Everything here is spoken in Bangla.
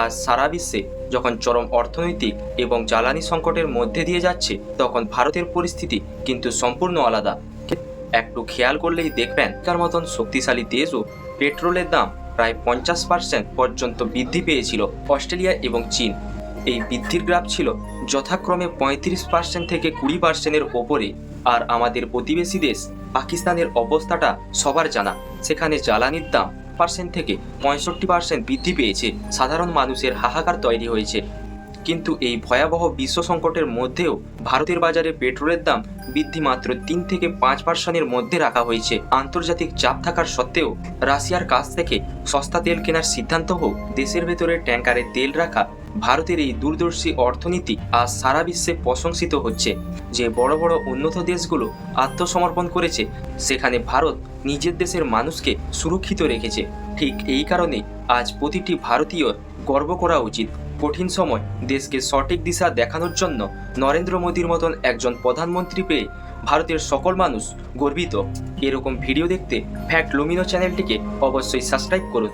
আজ সারা বিশ্বে যখন চরম অর্থনৈতিক এবং জ্বালানি সংকটের মধ্যে দিয়ে যাচ্ছে, তখন ভারতের পরিস্থিতি কিন্তু সম্পূর্ণ আলাদা। একটু খেয়াল করলেই দেখবেন তার মতন শক্তিশালী দেশও পেট্রোলের দাম প্রায় 50% পর্যন্ত বৃদ্ধি পেয়েছিল। অস্ট্রেলিয়া এবং চীন এই বৃদ্ধির গ্রাফ ছিল যথাক্রমে 35% থেকে 20%-এর ওপরে। আর আমাদের প্রতিবেশী দেশ পাকিস্তানের অবস্থাটা সবার জানা। সেখানে জ্বালানির দাম থেকে 65% বৃদ্ধি পেয়েছে। সাধারণ মানুষের হাহাকার তৈরি হয়েছে। কিন্তু এই ভয়াবহ বিশ্ব সংকটের মধ্যেও ভারতের বাজারে পেট্রোলের দাম বৃদ্ধি মাত্র 3 থেকে 5%-এর মধ্যে রাখা হয়েছে। আন্তর্জাতিক চাপ থাকার সত্ত্বেও রাশিয়ার কাছ থেকে সস্তা তেল কেনার সিদ্ধান্ত হোক, দেশের ভেতরে ট্যাঙ্কারে তেল রাখা, ভারতের এই দূরদর্শী অর্থনীতি আজ সারা বিশ্বে প্রশংসিত হচ্ছে। যে বড় বড় উন্নত দেশগুলো আত্মসমর্পণ করেছে, সেখানে ভারত নিজের দেশের মানুষকে সুরক্ষিত রেখেছে। ঠিক এই কারণে আজ প্রতিটি ভারতীয় গর্ব করা উচিত। কঠিন সময় দেশকে সঠিক দিশা দেখানোর জন্য নরেন্দ্র মোদীর মতন একজন প্রধানমন্ত্রী পেয়ে ভারতের সকল মানুষ গর্বিত। এরকম ভিডিও দেখতে ফ্যাক্ট লুমিনো চ্যানেলটিকে অবশ্যই সাবস্ক্রাইব করুন।